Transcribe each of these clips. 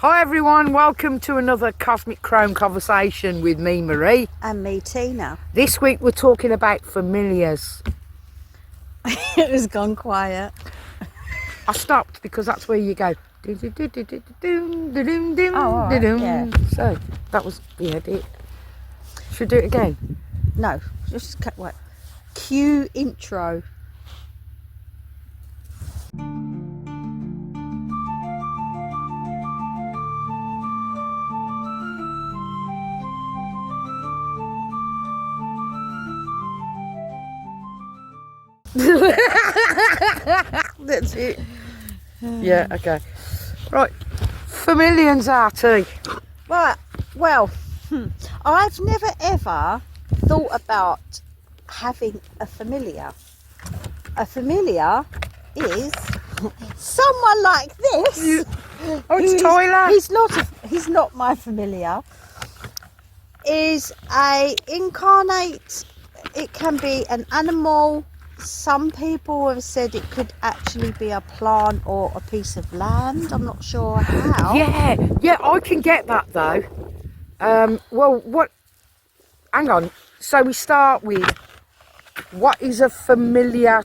Hi everyone, welcome to another Cosmic Chrome conversation with me, Marie. And me, Tina. This week we're talking about familiars. It has gone quiet. I stopped because that's where you go. Oh, all right, yeah. So that was the edit. Should we do it again? No, just wait. Cue intro. That's it. Yeah, okay. Right, familiars, RT. Right, well, I've never ever thought about having a familiar. A familiar is someone like this. Oh, it's Tyler. He's not my familiar. Is a incarnate. It can be an animal. Some people have said it could actually be a plant or a piece of land. I'm not sure how. Yeah, I can get that though. Hang on. So we start with, what is a familiar?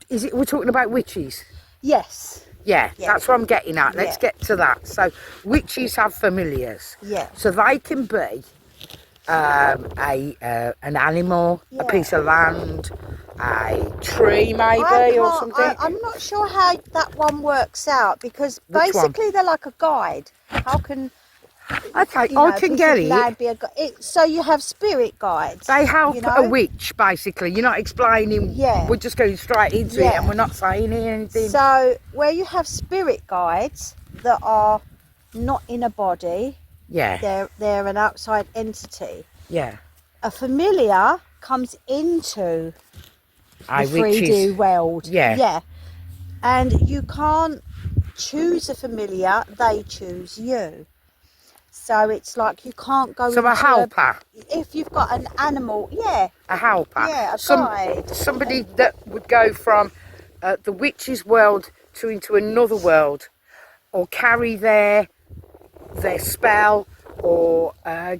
Is it, we're talking about witches? Yes. Yeah, that's what I'm getting at. Let's get to that. So witches have familiars. Yeah. So they can be an animal, a piece of land, a tree maybe, or something. I'm not sure how that one works out, because basically they're like a guide. How can... Okay, I can get it. So you have spirit guides. They help a witch, basically. You're not explaining. Yeah. We're just going straight into it, and we're not saying anything. So where you have spirit guides that are not in a body, they're an outside entity. Yeah. A familiar comes into the 3D world. Yeah. And you can't choose a familiar; they choose you. So it's like you can't go. So a helper. If you've got an animal, a helper. Yeah, a guide. Somebody that would go from the witch's world into another world, or carry their spell, or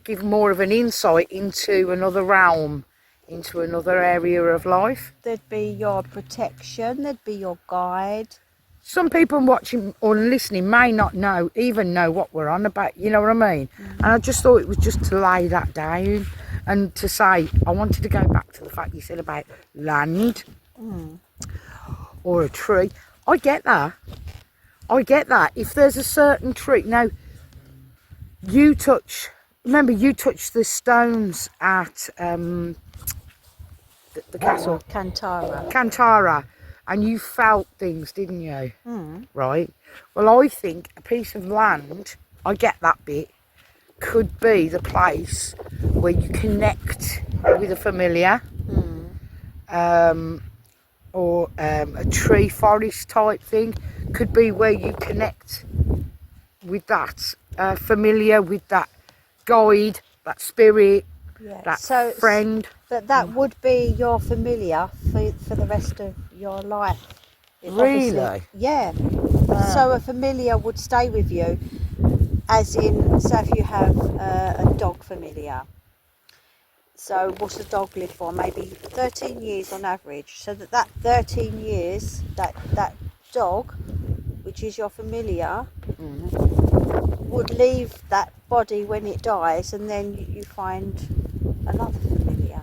give more of an insight into another realm, into another area of life. There'd be your protection. There'd be your guide. Some people watching or listening may not even know what we're on about, you know what I mean? And I just thought it was just to lay that down and to say, I wanted to go back to the fact you said about land or a tree. I get that. If there's a certain tree. Now, you touched the stones at the castle. Kantara. And you felt things, didn't you? Right. Well, I think a piece of land, I get that bit, could be the place where you connect with a familiar, or a tree forest type thing. Could be where you connect with that familiar, with that guide, that spirit, that friend. That would be your familiar for the rest of your life. Really? Yeah. So a familiar would stay with you, as in, so if you have a dog familiar. So what's a dog live for? Maybe 13 years on average. So that 13 years, that dog, which is your familiar, would leave that body when it dies, and then you find another familiar.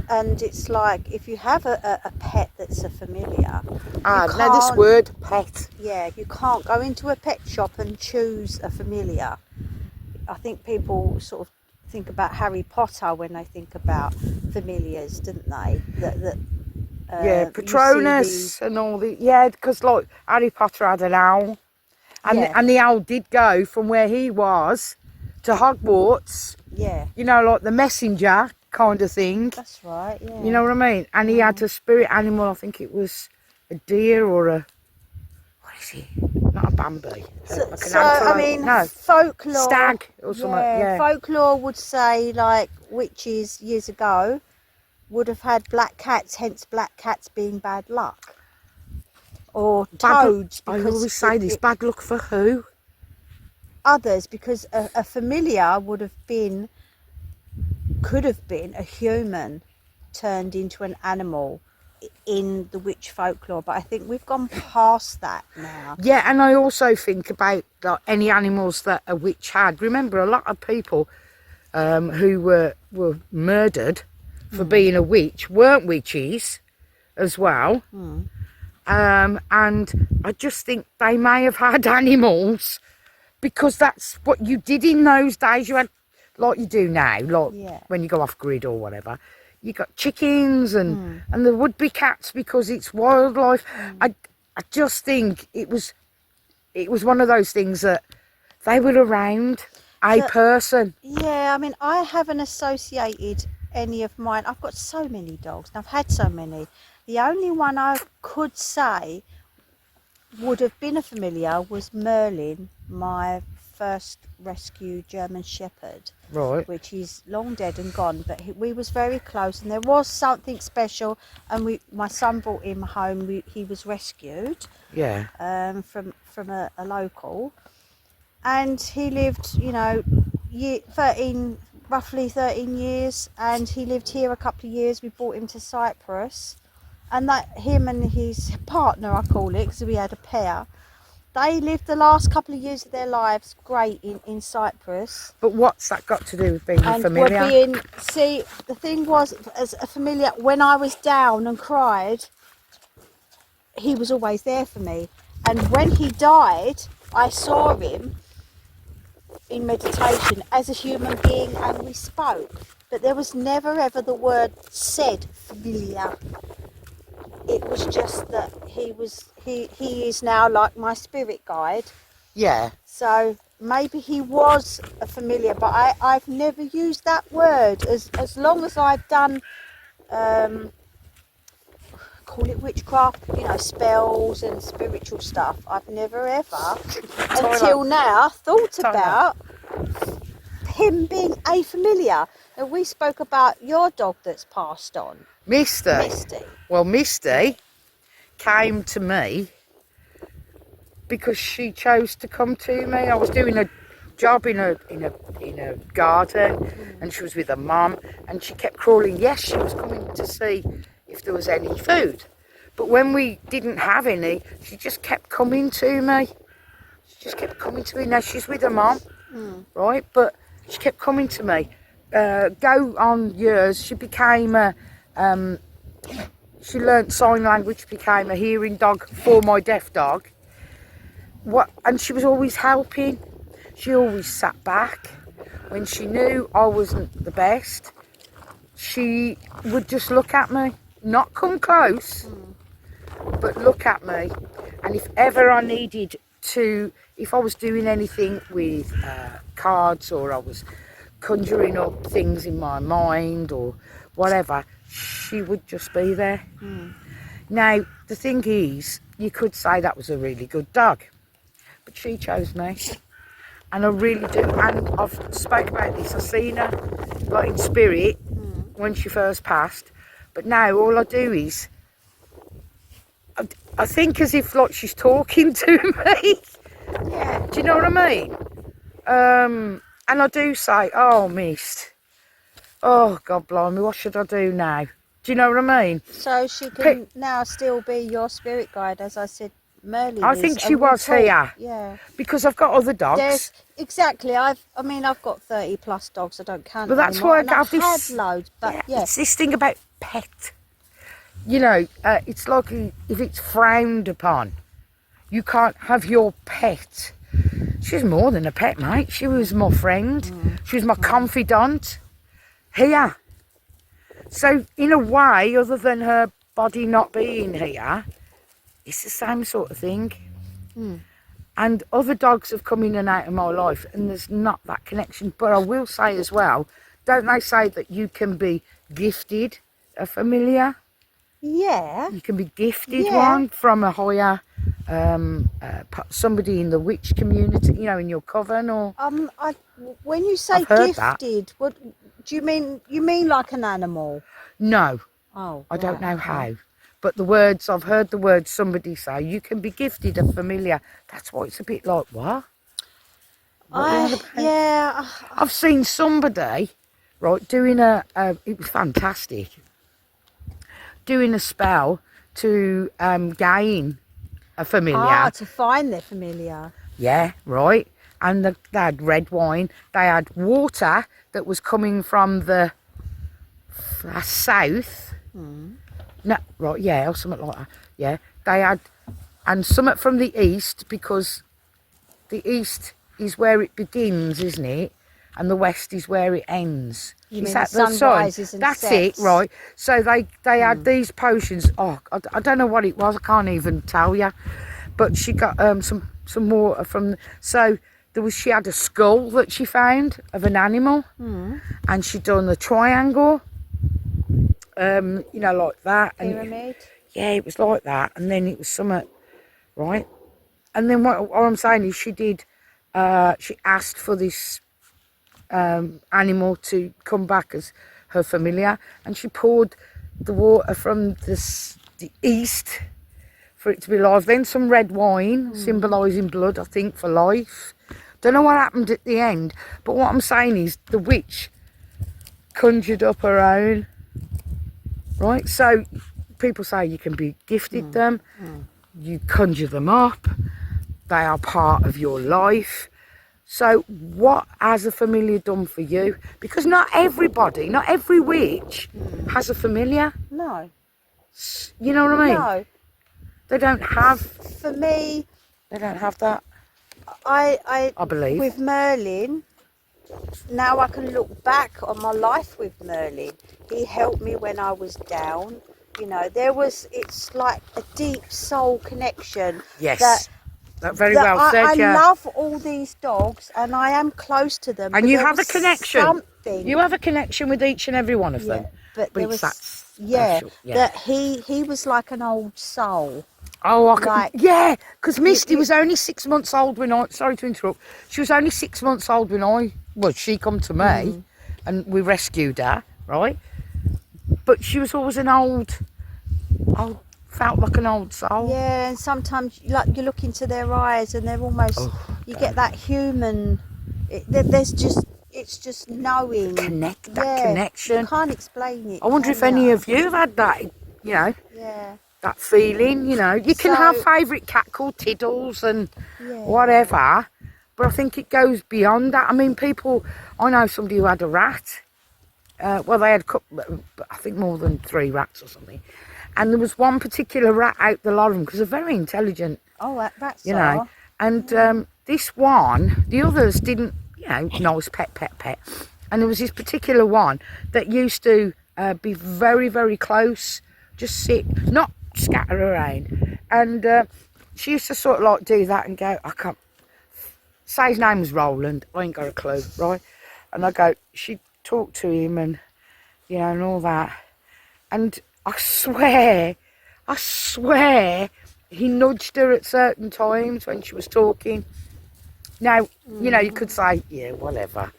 And it's like, if you have a pet that's a familiar. Now this word, pet. Yeah, you can't go into a pet shop and choose a familiar. I think people sort of think about Harry Potter when they think about familiars, didn't they? Patronus and all the... Yeah, because like Harry Potter had an owl. And the owl did go from where he was to Hogwarts. Yeah. You know, like the messenger kind of thing. That's right, yeah. You know what I mean? And he had a spirit animal, I think it was a deer or a... What is it? Not a Bambi. Folklore... Stag or something, yeah. Folklore would say, like, witches years ago would have had black cats, hence black cats being bad luck. or Bad toads. I Because always say this, bad luck for who? others, because a familiar could have been a human turned into an animal in the witch folklore, but I think we've gone past that now. Yeah, and I also think about like, any animals that a witch had. Remember, a lot of people who were murdered for being a witch weren't witches as well. And I just think they may have had animals because that's what you did in those days. You had, like you do now, like when you go off grid or whatever, you got chickens and there would be cats because it's wildlife. I just think it was one of those things that they were around a person. Yeah, I mean, I haven't associated any of mine. I've got so many dogs and I've had so many. The only one I could say would have been a familiar was Merlin, my first rescue German Shepherd. Right. Which is long dead and gone, but we was very close, and there was something special. And my son brought him home. He was rescued. Yeah. From a local, and he lived, roughly 13 years, and he lived here a couple of years. We brought him to Cyprus, and that him and his partner, I call it, because we had a pair. They lived the last couple of years of their lives great in Cyprus. But what's that got to do with being a familiar? The thing was, as a familiar, when I was down and cried, he was always there for me. And when he died, I saw him in meditation as a human being, and we spoke. But there was never ever the word said familiar. It was just that he is now like my spirit guide. Yeah. So maybe he was a familiar, but I've never used that word as long as I've done call it witchcraft, spells and spiritual stuff. I've never ever until now thought about him being a familiar. Now, we spoke about your dog that's passed on. Misty. Well, Misty came to me because she chose to come to me. I was doing a job in a garden, and she was with her mum, and she kept crawling. Yes, she was coming to see if there was any food, but when we didn't have any, she just kept coming to me. Now she's with her mum, right? But she kept coming to me. Go on years, she became she learnt sign language, became a hearing dog for my deaf dog. And she was always helping. She always sat back when she knew I wasn't the best. She would just look at me, not come close, but look at me. And if ever I needed to, if I was doing anything with cards, or I was conjuring up things in my mind or whatever, she would just be there. Now, the thing is, you could say that was a really good dog, but she chose me, and I really do. And I've spoke about this. I've seen her like in spirit when she first passed, but now all I do is I think as if like she's talking to me. Yeah. Do you know what I mean? And I do say, oh, Mist, oh, God blimey, what should I do now? Do you know what I mean? So she can now still be your spirit guide, as I said, Merlin. I think she was here. Yeah. Because I've got other dogs. Exactly. I've got 30 plus dogs. I don't count. But that's anymore, why I've had loads. But yeah. It's this thing about pet. It's like if it's frowned upon, you can't have your pet. She's more than a pet, mate. She was my friend. She was my confidant. Here. So, in a way, other than her body not being here, it's the same sort of thing. And other dogs have come in and out of my life, and there's not that connection. But I will say as well, don't they say that you can be gifted a familiar? Yeah. You can be gifted one from a higher, somebody in the witch community, in your coven, or... When you say gifted, what do you mean? You mean like an animal? No. Oh, I don't know how. But the words, I've heard the words somebody say, you can be gifted a familiar. That's why it's a bit like, what? What are you on about? Yeah. I've seen somebody, right, doing it was fantastic, doing a spell to gain a familiar. To find their familiar. Yeah, right. And they had red wine. They had water that was coming from the south. No, right, yeah, or something like that. Yeah, they had, and something from the east, because the east is where it begins, isn't it? And the west is where it ends. You Is mean that the sun sun? rises and That's sets. it, right? So they had these potions. Oh, I don't know what it was. I can't even tell you. But she got some water from. So she had a skull that she found of an animal, and she'd done the triangle. You know, like that. Pyramid. Yeah, it was like that, and then it was something, right? And then what I'm saying is, she asked for this animal to come back as her familiar, and she poured the water from the east for it to be live. Then some red wine, symbolising blood, I think, for life. Don't know what happened at the end, but what I'm saying is the witch conjured up her own. Right, so people say you can be gifted them, you conjure them up, they are part of your life. So what has a familiar done for you? Because not everybody, not every witch has a familiar. No. You know what I mean? No. They don't have. For me, They don't have that. I believe. with Merlin, now I can look back on my life with Merlin. He helped me when I was down. You know, it's like a deep soul connection. Yes. That very well said, I yeah. love all these dogs and I am close to them. And you have a connection. Something. You have a connection with each and every one of them. But there it's was, that special. that he was like an old soul. Oh, Like, yeah, because Misty was only 6 months old when sorry to interrupt, she was only 6 months old when she come to me and we rescued her, right? But she was always felt like an old soul. Yeah, and sometimes like you look into their eyes and they're almost, you get that human, it's just knowing. That connection. You can't explain it. I wonder if any of you have had that, you know. Yeah. That feeling, you know. You can have favourite cat called Tiddles and whatever, but I think it goes beyond that. I mean, I know somebody who had a rat. Well, they had, I think, more than 3 rats or something. And there was one particular rat out the lot of them, because they're very intelligent. Oh, that's you know. And this one, the others didn't, you know, nice pet. And there was this particular one that used to be very, very close, just sit, not scatter around. And she used to sort of like do that and go, I can't, say his name was Roland, I ain't got a clue, right? And I go, she'd talk to him and, you know, and all that. And I swear, he nudged her at certain times when she was talking. Now, you know, you could say, yeah, whatever.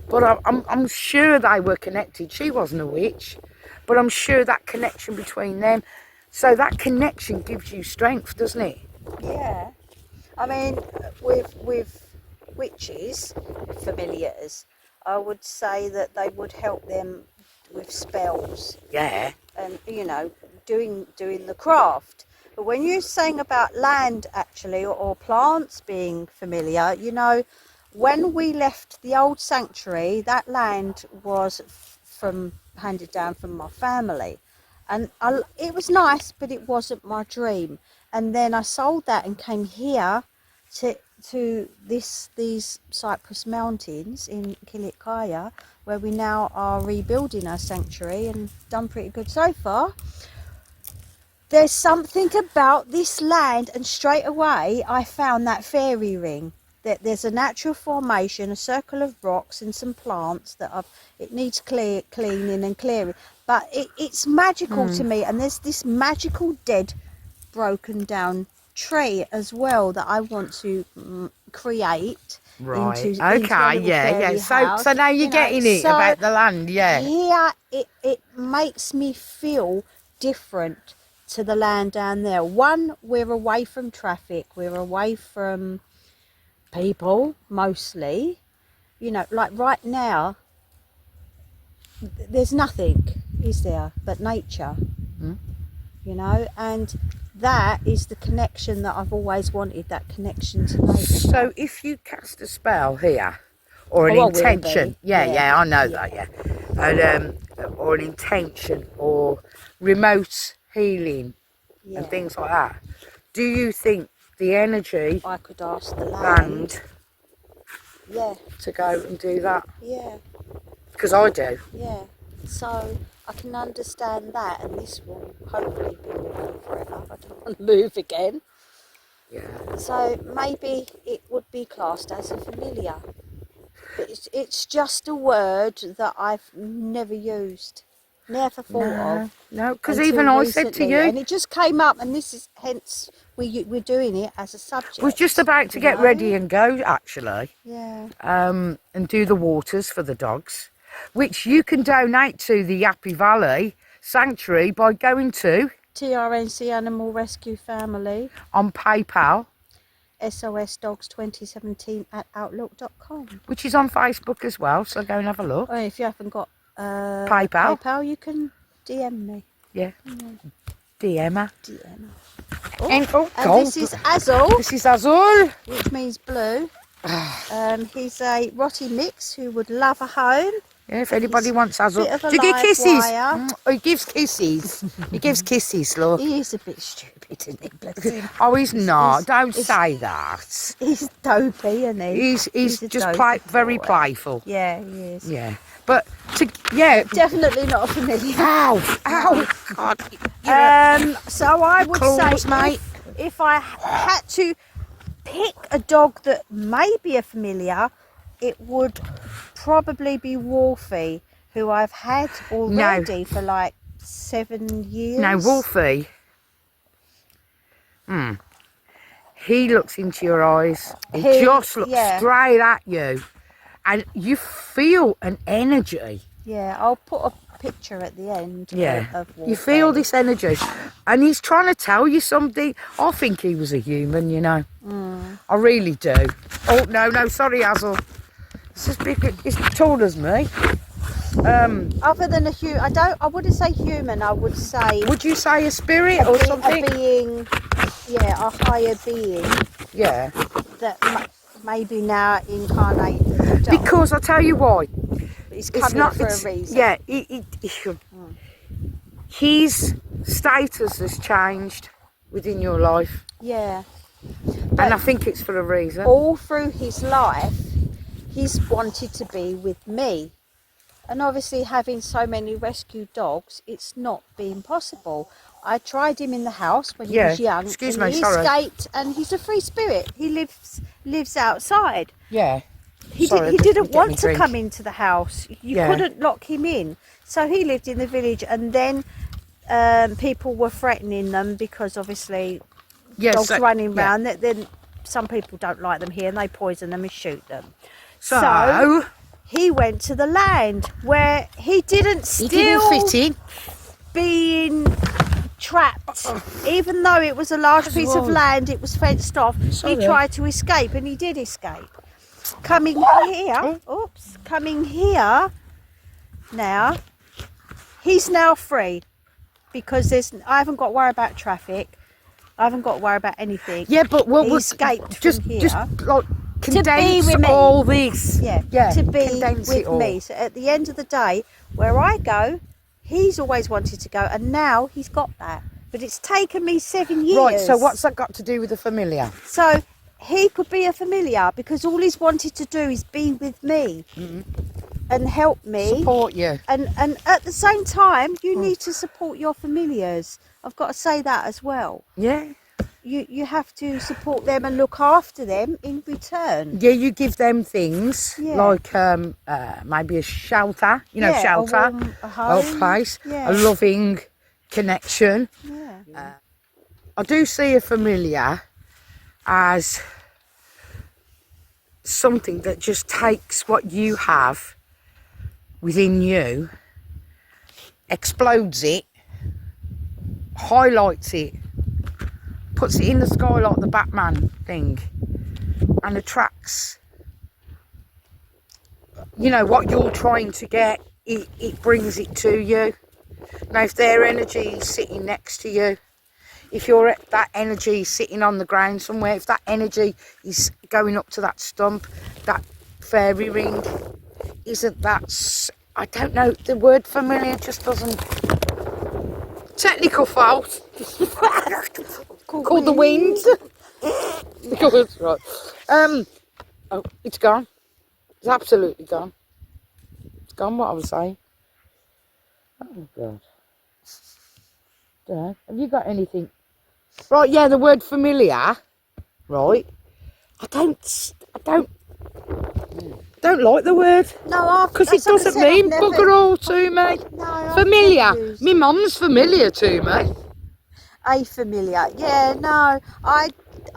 But I'm sure they were connected. She wasn't a witch, but I'm sure that connection between them. So that connection gives you strength, doesn't it? Yeah. I mean, with witches, familiars, I would say that they would help them with spells. Yeah. And, you know, doing the craft. But when you're saying about land, actually, or plants being familiar, you know, when we left the old sanctuary, that land was handed down from my family. And it was nice, but it wasn't my dream. And then I sold that and came here to these Cyprus Mountains in Kilitkaya, where we now are rebuilding our sanctuary and done pretty good so far. There's something about this land, and straight away I found that fairy ring. That there's a natural formation, a circle of rocks and some plants that it needs cleaning and clearing. But it's magical to me, and there's this magical dead, broken down tree as well that I want to create. Right. Into Okay. Yeah. So now you're getting it about the land. Yeah. Yeah. It makes me feel different to the land down there. One, we're away from traffic, we're away from people mostly. You know, like right now, there's nothing, is there, but nature. You know, and that is the connection that I've always wanted, that connection to nature. So if you cast a spell here, or an Oh, I will be. intention, I know Yeah. that, and or an intention, or remote healing Yeah. and things like that, do you think the energy I could ask the land Yeah, to go and do that? yeah, Because I do. yeah. So I can understand that, and this will hopefully be with me forever. I don't want to move again. Yeah. So maybe it would be classed as a familiar. But it's just a word that I've never used, never thought of. No, because until even I said to recently. you, And it just came up, and this is hence we're doing it as a subject. was just about to you get know? ready and go, actually, Yeah. and do the waters for the dogs, which you can donate to the Yappy Valley Sanctuary by going to TRNC Animal Rescue Family. on PayPal, SOSDogs2017@outlook.com. which is on Facebook as well, so go and have a look. Or if you haven't got PayPal. PayPal, you can DM me. Yeah. DM her. DM. And, And this is Azul, This is Azul. which means blue. He's a rotty mix who would love a home. Yeah, if anybody wants Azul. bit of a Do you give live kisses? wire. Oh, he gives kisses. He gives kisses, look. He is a bit stupid, isn't he? Bless him. Oh, he's not. Don't he's- say that. He's dopey, isn't he? He's a just dopey very boy. playful. Yeah, he is. Yeah. But, yeah. Definitely not a familiar. Ow. Ow. God. So I would claws, say mate. if I had to pick a dog that may be a familiar, it would probably be Wolfie, who I've had already for like 7 years. Now, Wolfie. He looks into your eyes. He just looks straight at you. And you feel an energy. Yeah, I'll put a picture at the end of Wolfie. You feel this energy. And he's trying to tell you something. I think he was a human, you know. I really do. Oh, no, sorry, Hazel. It's as big, it's tall as me. Other than a human, I wouldn't say human, I would say... Would you say a spirit or something? A being, a higher being. Yeah. That maybe now incarnated as a dog. Because I'll tell you why. It's coming for a reason. Yeah, his status has changed within your life. Yeah. And I think it's for a reason. All through his life, he's wanted to be with me. And obviously having so many rescue dogs, it's not been possible. I tried him in the house when he was young. Excuse and me, he sorry. escaped, and he's a free spirit. He lives outside. Yeah. He didn't want to come into the house. You couldn't lock him in. So he lived in the village, and then people were threatening them because obviously dogs running around. Then some people don't like them here, and they poison them and shoot them. So he went to the land where he didn't fit in. Being trapped, even though it was a large piece of land, it was fenced off. He tried to escape, and he did escape. Coming here now, he's now free because I haven't got to worry about traffic. I haven't got to worry about anything. Yeah, but he escaped from here. Just like condense with me. all this. Yeah, to be with me. So at the end of the day, where I go, he's always wanted to go, and now he's got that. But it's taken me 7 years. Right, so what's that got to do with the familiar? So he could be a familiar because all he's wanted to do is be with me and help me. Support you. And at the same time, you need to support your familiars. I've got to say that as well. Yeah. You have to support them and look after them in return. Yeah, you give them things like maybe a shelter, shelter, a home, a place, a loving connection. Yeah. I do see a familiar as something that just takes what you have within you, explodes it, highlights it, puts it in the sky like the Batman thing, and attracts, you know, what you're trying to get. It brings it to you. Now, if their energy is sitting next to you, if that energy is sitting on the ground somewhere, if that energy is going up to that stump, that fairy ring, isn't that, I don't know, the word familiar just doesn't, technical fault. Called the wind. That's right. Oh, it's gone. It's absolutely gone. It's gone, what I was saying. Oh, God. Don't know. Have you got anything? Right, yeah, the word familiar. Right. I don't like the word. No, because it doesn't mean bugger all to me. No, Familiar. My mum's familiar to me. A familiar. Yeah, no, I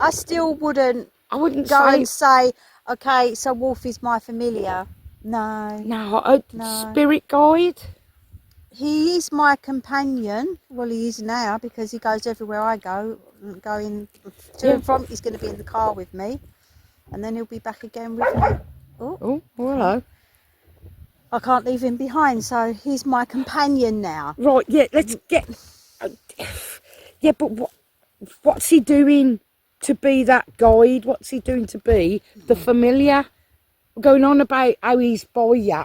still wouldn't I wouldn't go say and say, okay, so Wolf is my familiar. No. no. A spirit guide. He is my companion. Well, he is now because he goes everywhere I go. Going to and from, he's going to be in the car with me, and then he'll be back again with me. Oh, hello. I can't leave him behind, so he's my companion now. Right, yeah, let's get... yeah, but what's he doing to be that guide? What's he doing to be the familiar? Going on about how he's by you.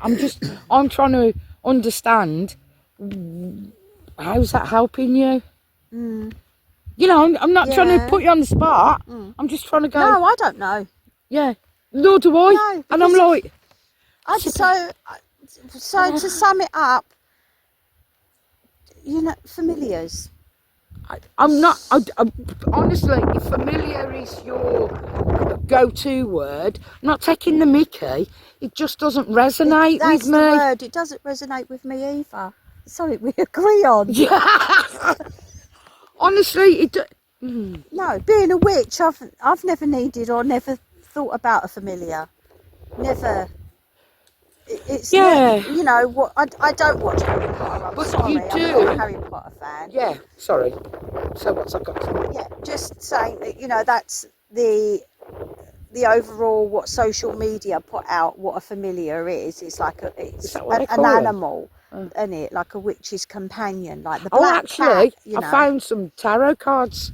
I'm trying to understand, how's that helping you? You know, I'm not trying to put you on the spot. I'm just trying to go... No, I don't know. Yeah, nor do I. No, and I'm like... So to sum it up, you know, familiars. I'm not... honestly, if familiar is your go-to word, I'm not taking the mickey. It just doesn't resonate That's with me. the word. It doesn't resonate with me either. It's something we agree on. Yeah. Honestly, it... No, being a witch, I've never needed or never thought about a familiar. Never. It's you know what? I don't watch Harry Potter. I'm sorry, you I'm do. not a Harry Potter fan. Yeah, sorry. So what's I got to... Yeah, just saying that, you know, that's the overall what social media put out. What a familiar is. It's like an animal, isn't it? Like a witch's companion, like the black cat. You know. I found some tarot cards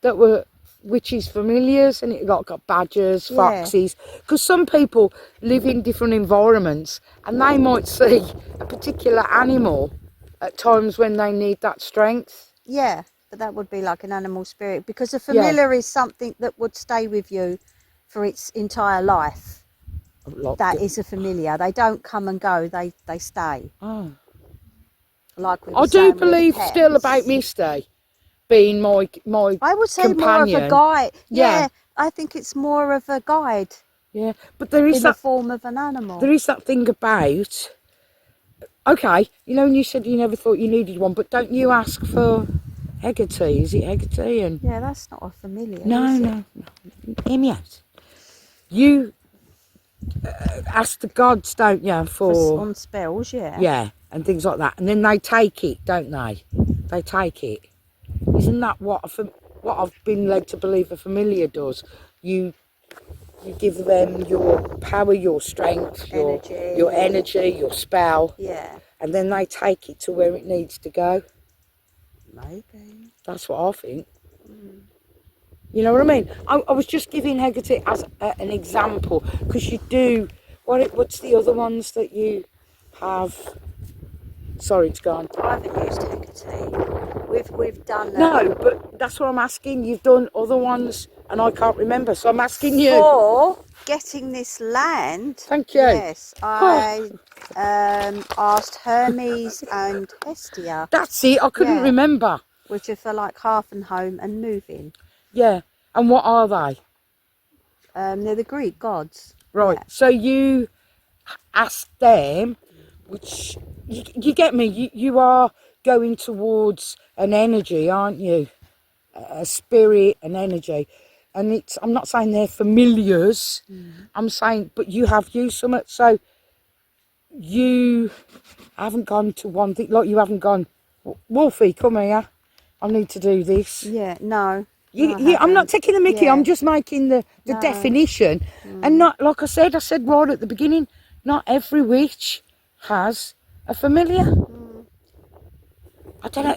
that were witches familiars, and it got badgers, foxes, because some people live in different environments and they might see a particular animal at times when they need that strength. Yeah, but that would be like an animal spirit, because a familiar is something that would stay with you for its entire life. That is a familiar. They don't come and go, they stay. Oh. Like I do believe still about Misty being my I would say companion. more of a guide. Yeah, I think it's more of a guide. Yeah, but there is in the form of an animal. There is that thing about, okay, you know, when you said you never thought you needed one, but don't you ask for Hegate? Is it Hegate? And yeah, that's not a familiar. No. Hear me out. You ask the gods, don't you, for on spells, yeah, and things like that, and then they take it, don't they? They take it. Isn't that what I've been led to believe a familiar does? You give them your power, your strength, your energy, your spell. Yeah. And then they take it to where it needs to go. Maybe. That's what I think. You know what I mean? I was just giving Hegate as an example, because you do... What's the other ones that you have? Sorry, it's gone. I haven't used Hegate. We've done... No, but that's what I'm asking. You've done other ones and I can't remember, so I'm asking you. For getting this land... Thank you. Yes, I asked Hermes and Hestia. That's it, I couldn't remember. Which are for like half and home and moving. Yeah, and what are they? They're the Greek gods. Right, so you asked them, which, you get me, you are going towards an energy, aren't you? A spirit, an energy. And I'm not saying they're familiars, I'm saying, but you have used some, so you haven't gone to one thing, like you haven't gone, Wolfie, come here, I need to do this. Yeah, no. I'm not taking the mickey. Yeah. I'm just making the No. definition. And not, like I said right at the beginning, not every witch has a familiar. I don't know.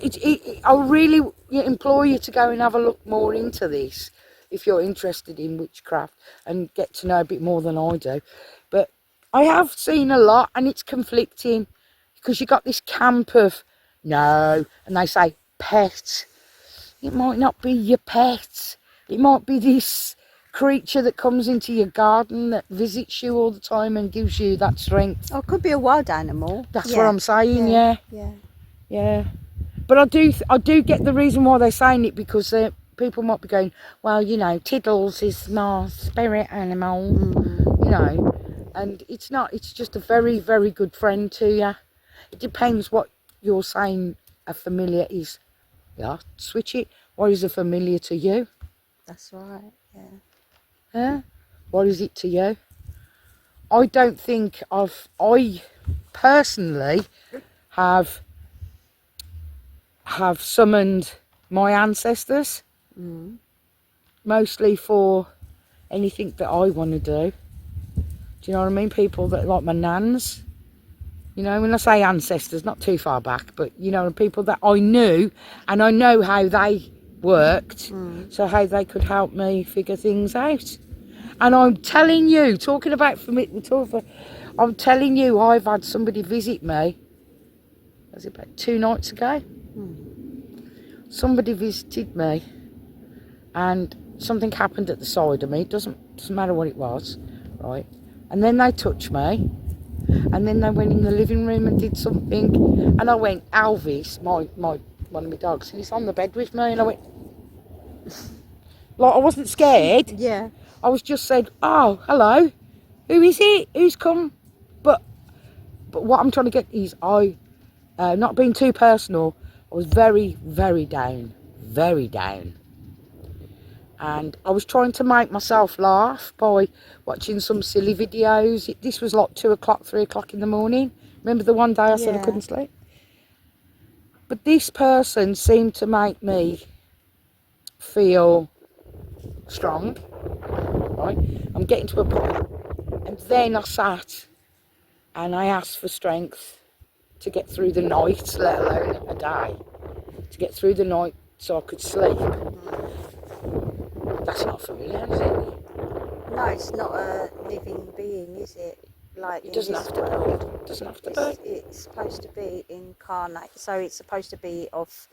I really implore you to go and have a look more into this if you're interested in witchcraft and get to know a bit more than I do. But I have seen a lot, and it's conflicting because you got this camp of no, and they say pet. It might not be your pet. It might be this creature that comes into your garden that visits you all the time and gives you that strength. Or it could be a wild animal. That's what I'm saying. Yeah. But I do get the reason why they're saying it, because people might be going, well, you know, Tiddles is my spirit animal, you know, and it's not. It's just a very, very good friend to you. It depends what you're saying a familiar is. Yeah, switch it. What is a familiar to you? That's right, yeah. Yeah? What is it to you? I don't think I personally have summoned my ancestors, mostly for anything that I want to do. Do you know what I mean? People that like my nans. You know, when I say ancestors, not too far back, but, you know, people that I knew, and I know how they worked, so how they could help me figure things out. And I'm telling you, talking about I'm telling you, I've had somebody visit me, was it about 2 nights ago? Somebody visited me, and something happened at the side of me. It doesn't matter what it was, right? And then they touched me. And then they went in the living room and did something, and I went, Alvis, my one of my dogs, and he's on the bed with me, and I went, like, I wasn't scared. Yeah. I was just said, oh, hello, who is it? Who's come? But what I'm trying to get is, not being too personal, I was very, very down, very down. And I was trying to make myself laugh by watching some silly videos. This was like 2 o'clock, 3 o'clock in the morning. Remember the one day I said I couldn't sleep? But this person seemed to make me feel strong, right? I'm getting to a point. And then I sat and I asked for strength to get through the night, let alone a day. To get through the night so I could sleep. That's not familiar, is it? No, it's not a living being, is it? Like It doesn't have to be. It doesn't have to be. It's supposed to be incarnate, so it's supposed to be of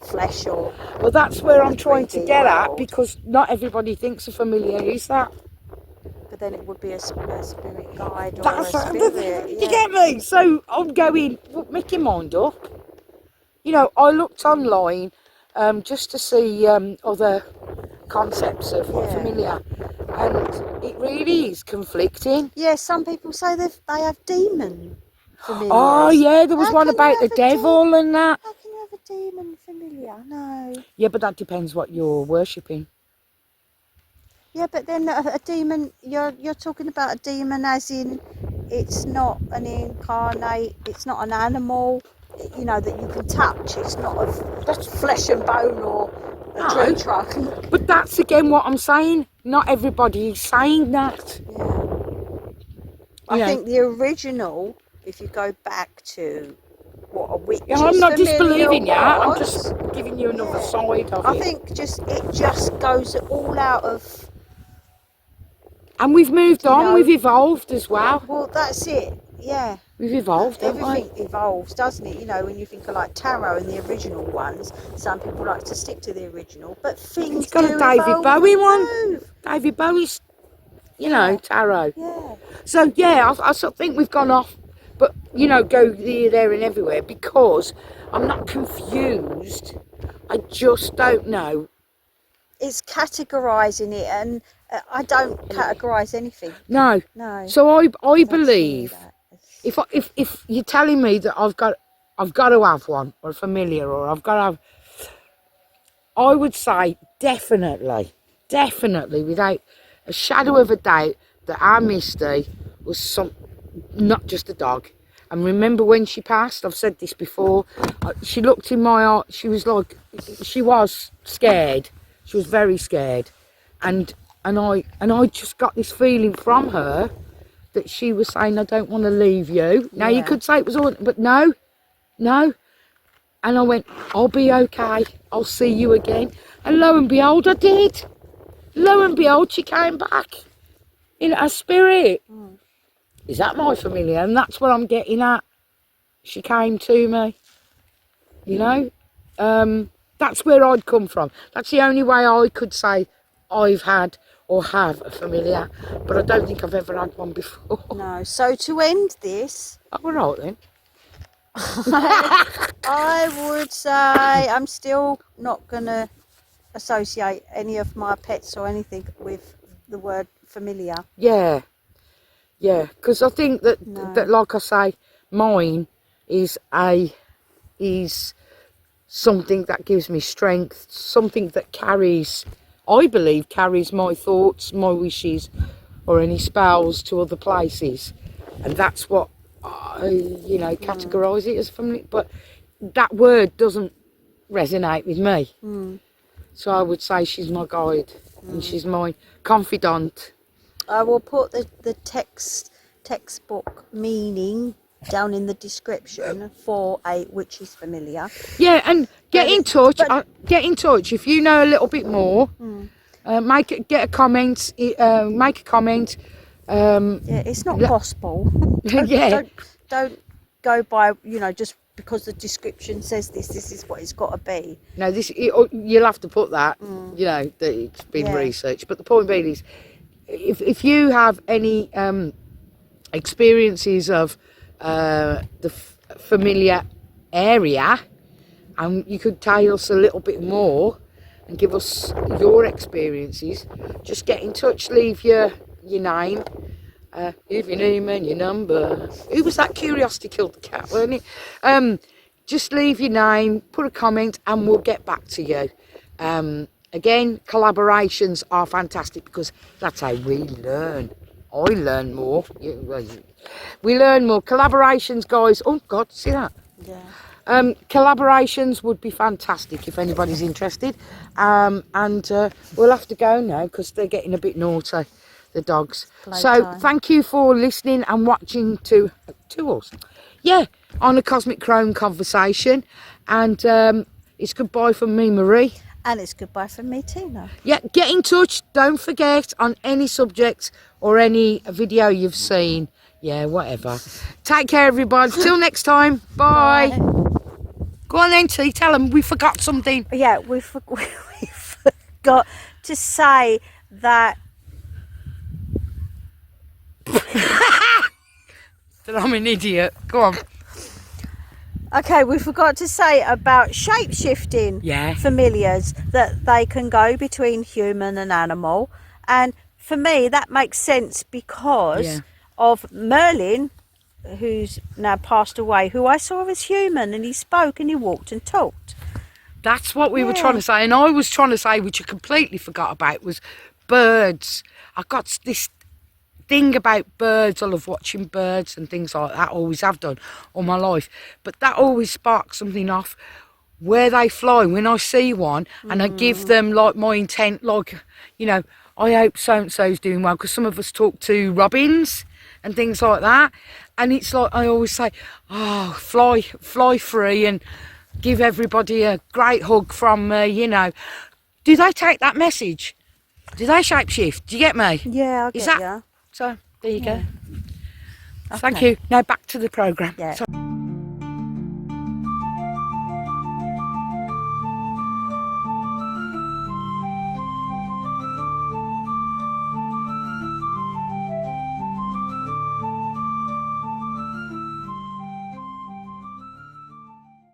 flesh or... Well, that's where I'm trying to 3D get at, world. because not everybody thinks a familiar is that. But then it would be a spirit guide or That's a spirit. you get me? So I'm going, well, make your mind up. You know, I looked online just to see other concepts of familiar, and it really is conflicting. Yeah, some people say they have demon familiars. Oh yeah, there was How one can about you the have a devil and that. How can you have a demon familiar? No. Yeah, but that depends what you're worshipping. Yeah, but then a demon, you're talking about a demon as in it's not an incarnate, it's not an animal, you know, that you can touch. It's not of flesh and bone or a tree trunk. But that's again what I'm saying. Not everybody is saying that. Yeah. I think the original, if you go back to what a witch Yeah, I'm not disbelieving you. I'm was, just giving you another side of it. I think it just goes all out of... And we've moved on. We've evolved as well. Well, that's it. Yeah. We've evolved, haven't we? Everything evolves, doesn't it? You know, when you think of like tarot and the original ones, some people like to stick to the original, but things It's got a David Bowie one. David Bowie's, you know, tarot. Yeah. So yeah, I sort of think we've gone off, but you know, go here, there, and everywhere, because I'm not confused. I just don't know. It's categorising it, and I don't categorise anything. No. No. So I don't believe see that. if you're telling me that I've got to have one, or a familiar, or I've got to have, I would say definitely, without a shadow of a doubt, that our Misty was not just a dog, And remember when she passed, I've said this before, she looked in my eye, she was like, she was scared. She was very scared. And I just got this feeling from her that she was saying, I don't want to leave you. Now, you could say it was all, but no. And I went, I'll be okay. I'll see you again. And lo and behold, I did. Lo and behold, she came back in her spirit. Is that my familiar? And that's what I'm getting at. She came to me. You know? That's where I'd come from. That's the only way I could say I've had or have a familiar. But I don't think I've ever had one before. No. So to end this... Oh, all right then. I would say I'm still not going to associate any of my pets or anything with the word familiar. Yeah, because I think that that, like I say, mine is something that gives me strength, something that carries, I believe, carries my thoughts, my wishes, or any spells to other places, and that's what I, you know, categorise it as family. But that word doesn't resonate with me. So I would say she's my guide and she's my confidant. I will put the textbook meaning down in the description for a witch is familiar. Yeah, and get in touch. Get in touch if you know a little bit more. Get a comment. Make a comment. Yeah, it's not gospel. Don't go by, you know, just because the description says this is what it's got to be. No, you'll have to put that, you know, that it's been researched. But the point being is, if you have any experiences of the familiar area, and you could tell us a little bit more and give us your experiences, just get in touch. Leave your name. Leave your name and your number. Who was that? Curiosity killed the cat, weren't it? Just leave your name, put a comment, and we'll get back to you. Again, collaborations are fantastic because that's how we learn. I learn more. We learn more. Collaborations, guys. Oh God, see that? Yeah. Collaborations would be fantastic if anybody's interested. And we'll have to go now because they're getting a bit naughty, the dogs. So thank you for listening and watching to us. Yeah, on a Cosmic Crone conversation. And it's goodbye from me, Marie. And it's goodbye from me, Tina. Yeah, get in touch. Don't forget on any subject or any video you've seen. Yeah, whatever. Take care, everybody. Till next time. Bye. Go on then, T. Tell them we forgot something. Yeah, we forgot to say that... That I'm an idiot. Go on. Okay, we forgot to say about shape-shifting familiars, that they can go between human and animal. And for me, that makes sense because of Merlin, who's now passed away, who I saw as human, and he spoke and he walked and talked. That's what we were trying to say. And I was trying to say, which I completely forgot about, was birds. I got this thing about birds. I love watching birds and things like that. Always have done all my life. But that always sparks something off where they fly. When I see one and I give them like my intent, like, you know, I hope so-and-so's doing well, because some of us talk to robins and things like that. And it's like, I always say, oh, fly free and give everybody a great hug from me, you know. Do they take that message? Do they shapeshift? Do you get me? Yeah, I get you. So, there you go. Okay. Thank you. Now back to the programme. Yeah. So